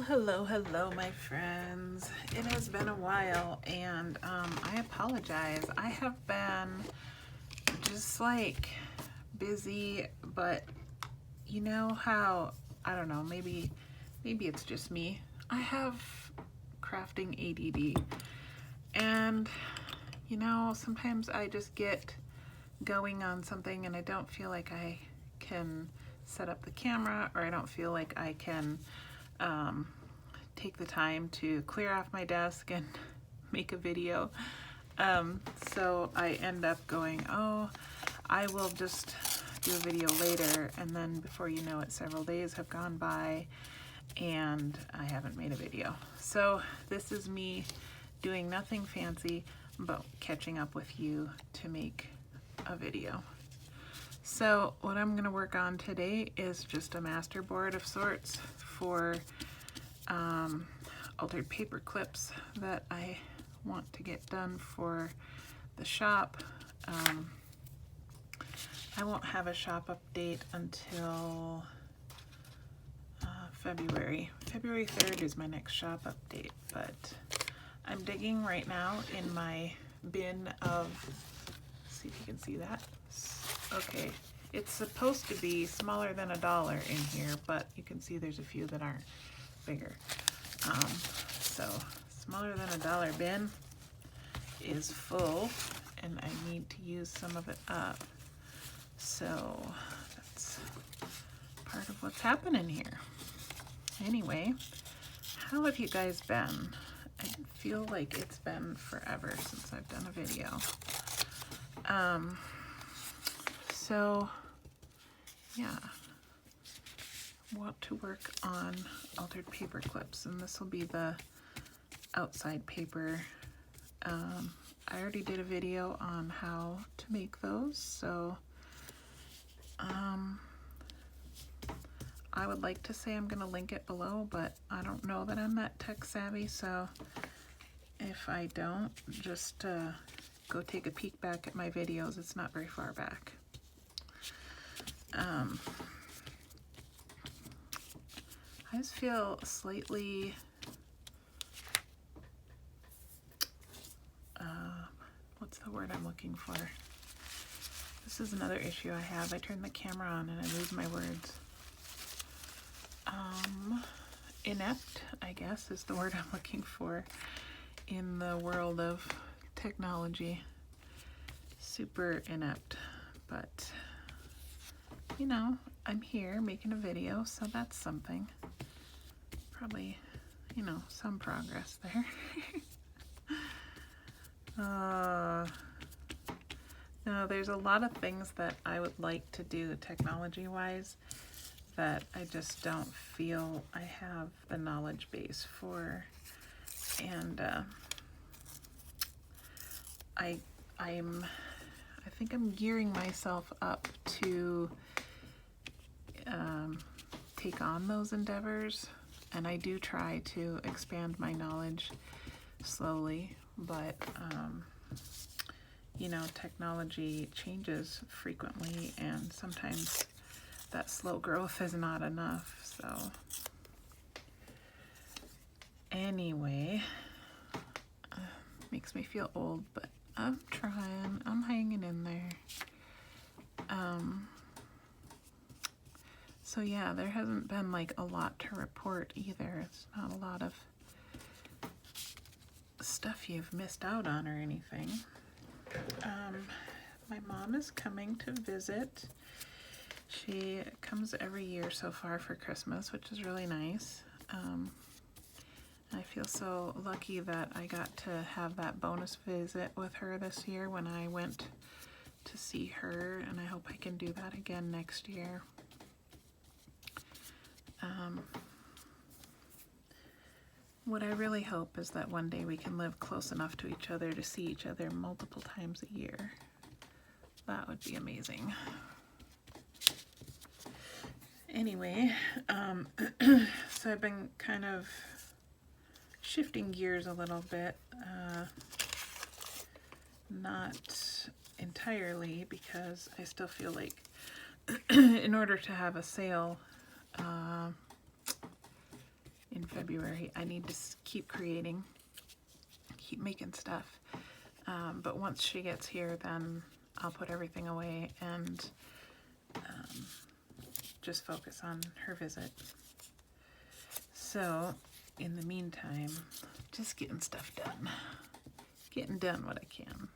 Hello, my friends. It has been a while, and I apologize. I have been just like busy, but you know how, I don't know, maybe it's just me. I have crafting ADD, and you know, sometimes I just get going on something and I don't feel like I can set up the camera, or I don't feel like I can take the time to clear off my desk and make a video. So I end up going, oh, I will just do a video later, and then before you know it, several days have gone by and I haven't made a video. So this is me doing nothing fancy but catching up with you to make a video. So what I'm going to work on today is just a masterboard of sorts for altered paper clips that I want to get done for the shop. I won't have a shop update until February 3rd is my next shop update, but I'm digging right now in my bin of, see if you can see that. Okay, it's supposed to be smaller than $1 in here, but you can see there's a few that aren't bigger. So smaller than $1 bin is full, and I need to use some of it up. So that's part of what's happening here. Anyway, how have you guys been? I feel like it's been forever since I've done a video. So yeah, want to work on altered paper clips, and this will be the outside paper. I already did a video on how to make those, so I would like to say I'm gonna link it below, but I don't know that I'm that tech savvy, so if I don't, just go take a peek back at my videos. It's not very far back. I just feel slightly what's the word I'm looking for? This is another issue I have. I turn the camera on and I lose my words. Inept, I guess, is the word I'm looking for in the world of technology. Super inept, but you know, I'm here making a video, so that's something. Probably, you know, some progress there. No, there's a lot of things that I would like to do technology-wise that I just don't feel I have the knowledge base for, and I think I'm gearing myself up to take on those endeavors, and I do try to expand my knowledge slowly, but you know, technology changes frequently, and sometimes that slow growth is not enough. So anyway, makes me feel old, but I'm trying, I'm hanging in there. So yeah, there hasn't been like a lot to report either. It's not a lot of stuff you've missed out on or anything. My mom is coming to visit. She comes every year so far for Christmas, which is really nice. I feel so lucky that I got to have that bonus visit with her this year when I went to see her, and I hope I can do that again next year. What I really hope is that one day we can live close enough to each other to see each other multiple times a year. That would be amazing. Anyway, so I've been kind of shifting gears a little bit, not entirely, because I still feel like in order to have a sale in in February. I need to keep creating, keep making stuff. But once she gets here, then I'll put everything away and just focus on her visit. So in the meantime, just getting stuff done. Getting done what I can.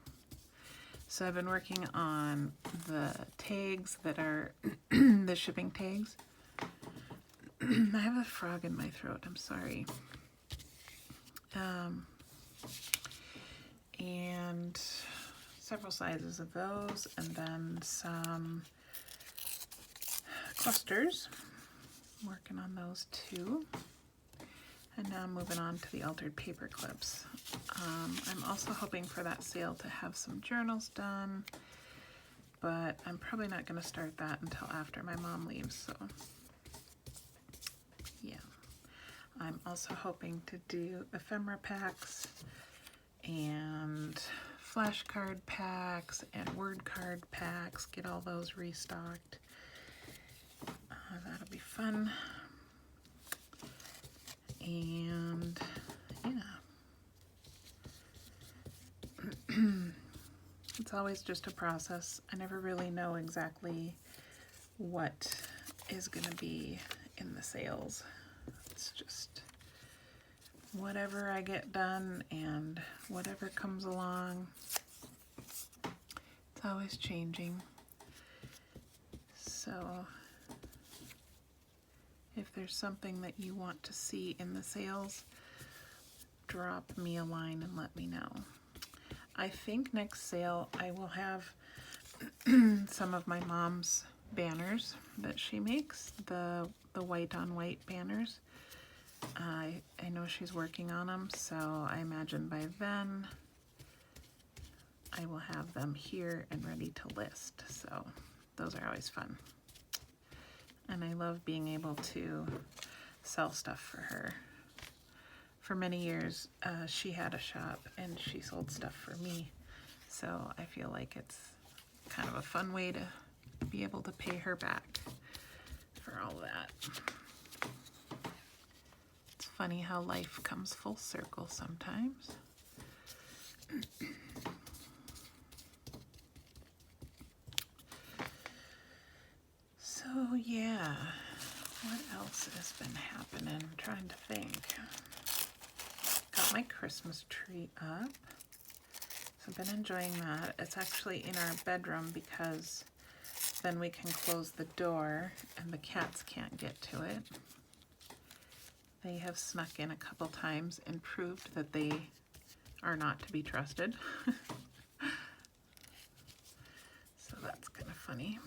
So I've been working on the tags that are the shipping tags. I have a frog in my throat, I'm sorry. And several sizes of those, and then some clusters. I'm working on those too. And now I'm moving on to the altered paper clips. I'm also hoping for that sale to have some journals done, but I'm probably not going to start that until after my mom leaves, so yeah. I'm also hoping to do ephemera packs and flashcard packs and word card packs, get all those restocked. That'll be fun. And yeah, it's always just a process. I never really know exactly what is going to be in the sales. It's just whatever I get done and whatever comes along. It's always changing. So if there's something that you want to see in the sales, drop me a line and let me know. I think next sale I will have some of my mom's banners that she makes, the white on white banners. I know she's working on them, so I imagine by then I will have them here and ready to list. So those are always fun. And I love being able to sell stuff for her. For many years, she had a shop and she sold stuff for me. So I feel like it's kind of a fun way to be able to pay her back for all that. It's funny how life comes full circle sometimes. So yeah, what else has been happening? I'm trying to think. Got my Christmas tree up. So I've been enjoying that. It's actually in our bedroom because then we can close the door and the cats can't get to it. They have snuck in a couple times and proved that they are not to be trusted. So that's kind of funny.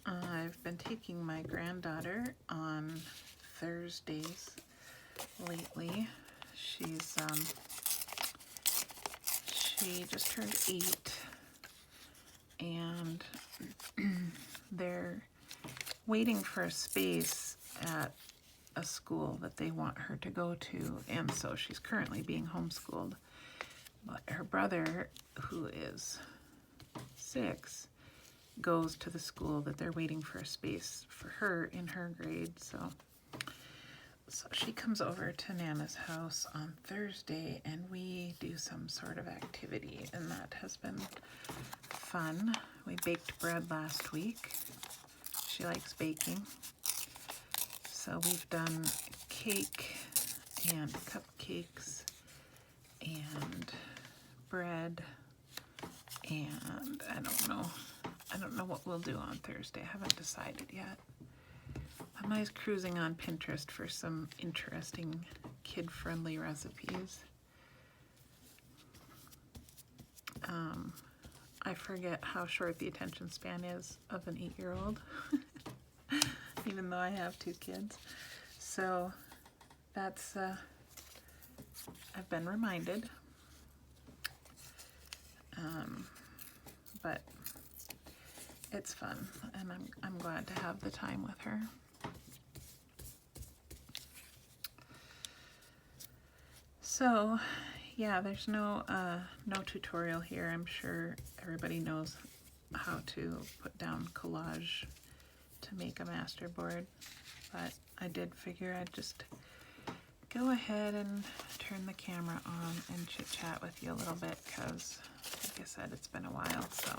I've been taking my granddaughter on Thursdays lately. She just turned 8, and they're waiting for a space at a school that they want her to go to, and so she's currently being homeschooled. But her brother, who is 6, goes to the school that they're waiting for a space for her in her grade. So she comes over to Nana's house on Thursday and we do some sort of activity, and that has been fun. We baked bread last week. She likes baking. So we've done cake and cupcakes and bread, and I don't know what we'll do on Thursday. I haven't decided yet. I'm always cruising on Pinterest for some interesting kid-friendly recipes. I forget how short the attention span is of an 8-year-old, even though I have 2 kids. So that's, I've been reminded. But it's fun, and I'm glad to have the time with her. So yeah, there's no tutorial here. I'm sure everybody knows how to put down collage to make a masterboard. but I did figure I'd just go ahead and turn the camera on and chit chat with you a little bit because, like I said, it's been a while, so.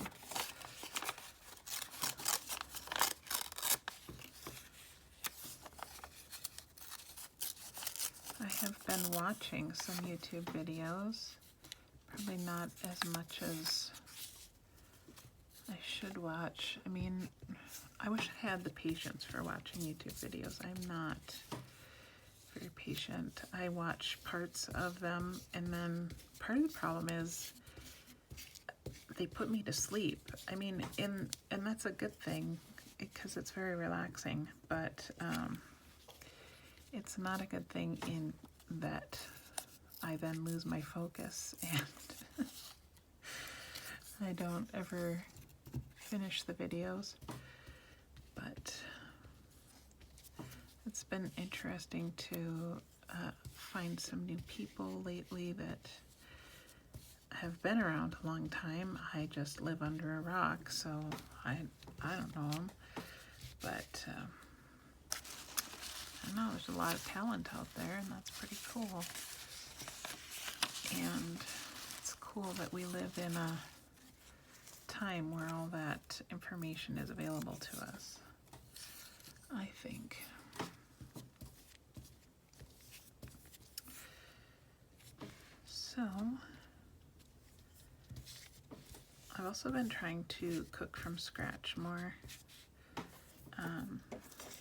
I have been watching some YouTube videos, probably not as much as I should watch. I mean, I wish I had the patience for watching YouTube videos. I'm not very patient. I watch parts of them, and then part of the problem is they put me to sleep. I mean, and that's a good thing because it's very relaxing, but it's not a good thing in that I then lose my focus and I don't ever finish the videos. But it's been interesting to find some new people lately that have been around a long time. I just live under a rock, so I don't know them. But I don't know, there's a lot of talent out there, and that's pretty cool. And it's cool that we live in a time where all that information is available to us, I think. So, I've also been trying to cook from scratch more.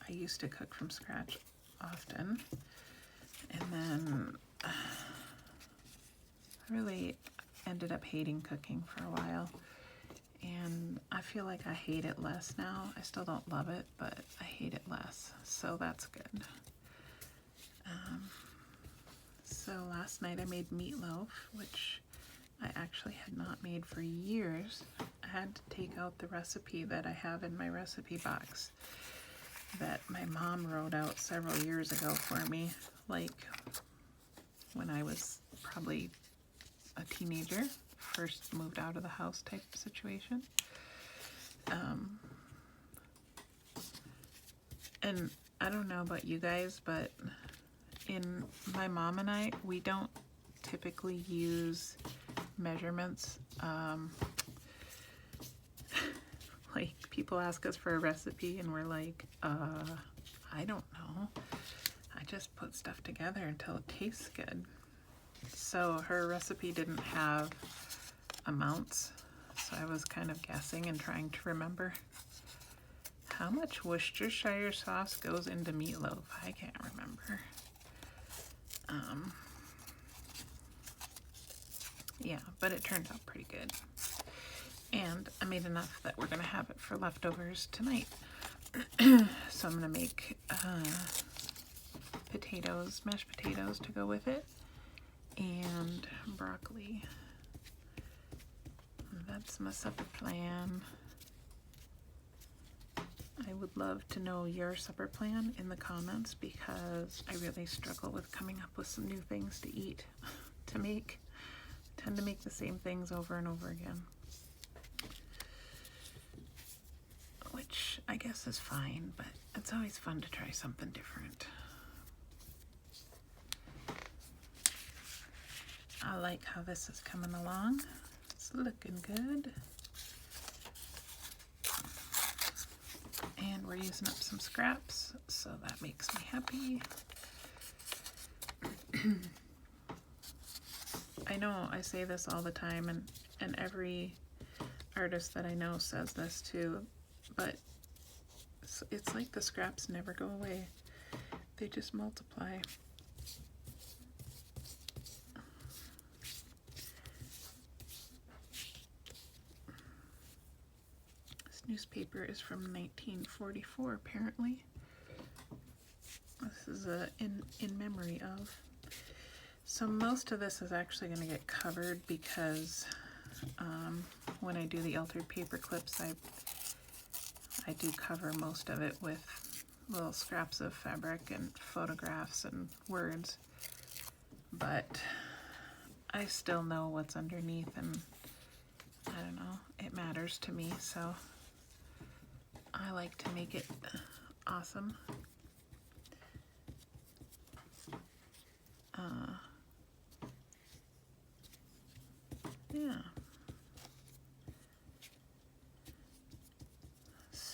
I used to cook from scratch often, and then I really ended up hating cooking for a while, and I feel like I hate it less now. I still don't love it, but I hate it less, so that's good. So last night I made meatloaf, which I actually had not made for years. I had to take out the recipe that I have in my recipe box that my mom wrote out several years ago for me, like when I was probably a teenager, first moved out of the house type of situation. And I don't know about you guys, but in my mom and I, we don't typically use measurements. Like, people ask us for a recipe and we're like, I don't know. I just put stuff together until it tastes good. So her recipe didn't have amounts, so I was kind of guessing and trying to remember how much Worcestershire sauce goes into meatloaf. I can't remember. Yeah, but it turned out pretty good. And I made enough that we're gonna have it for leftovers tonight. So I'm gonna make potatoes, mashed potatoes to go with it, and broccoli. That's my supper plan. I would love to know your supper plan in the comments because I really struggle with coming up with some new things to eat, to make. I tend to make the same things over and over again, which I guess is fine, but it's always fun to try something different. I like how this is coming along. It's looking good. And we're using up some scraps, so that makes me happy. I know I say this all the time, and every artist that I know says this too, but it's like the scraps never go away. They just multiply. This newspaper is from 1944, apparently. This is in memory of. So most of this is actually going to get covered because when I do the altered paper clips, I do cover most of it with little scraps of fabric and photographs and words, but I still know what's underneath, and I don't know, it matters to me, so I like to make it awesome.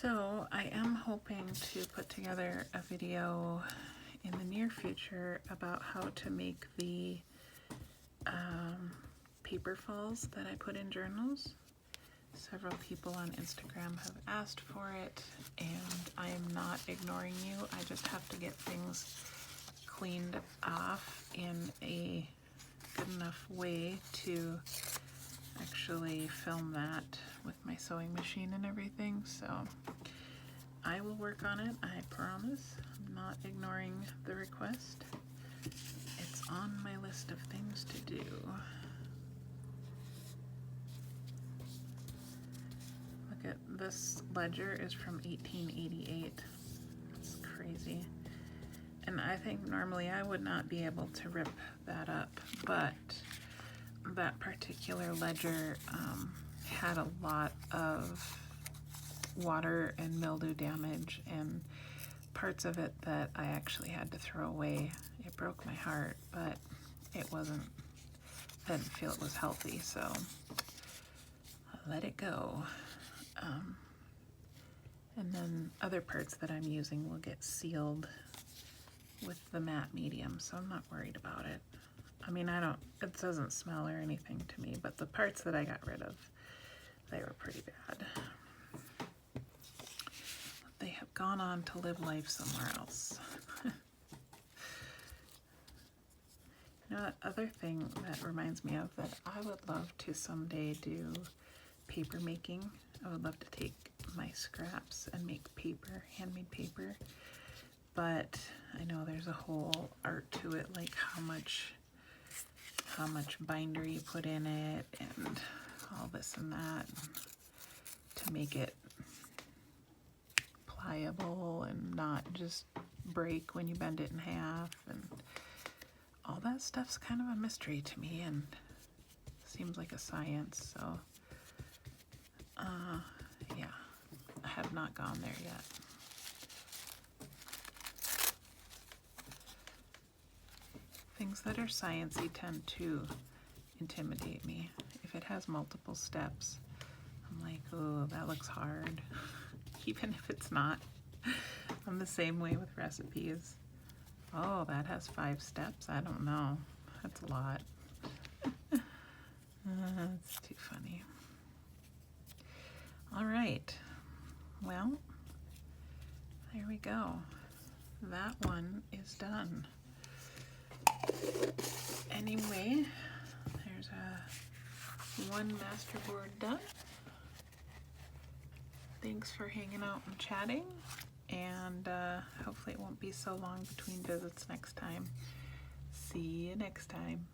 So I am hoping to put together a video in the near future about how to make the paper falls that I put in journals. Several people on Instagram have asked for it, and I am not ignoring you. I just have to get things cleaned off in a good enough way to actually film that with my sewing machine and everything. So I will work on it, I promise. I'm not ignoring the request. It's on my list of things to do. Look at this ledger is from 1888. It's crazy. And I think normally I would not be able to rip that up, but that particular ledger had a lot of water and mildew damage and parts of it that I actually had to throw away. It broke my heart, but it wasn't, I didn't feel it was healthy, so I let it go. And then other parts that I'm using will get sealed with the matte medium, so I'm not worried about it. I mean, it doesn't smell or anything to me, but the parts that I got rid of, they were pretty bad. They have gone on to live life somewhere else. You know, that other thing that reminds me of that I would love to someday do paper making. I would love to take my scraps and make paper, handmade paper. But I know there's a whole art to it, like how much binder you put in it and all this and that to make it pliable and not just break when you bend it in half, and all that stuff's kind of a mystery to me and seems like a science. So yeah, I have not gone there yet. Things that are sciencey tend to intimidate me. If it has multiple steps, I'm like, oh, that looks hard. Even if it's not. I'm the same way with recipes. Oh, that has 5 steps? I don't know. That's a lot. That's too funny. All right. Well, there we go. That one is done. Anyway, there's one masterboard done. Thanks for hanging out and chatting, and hopefully it won't be so long between visits next time. See you next time.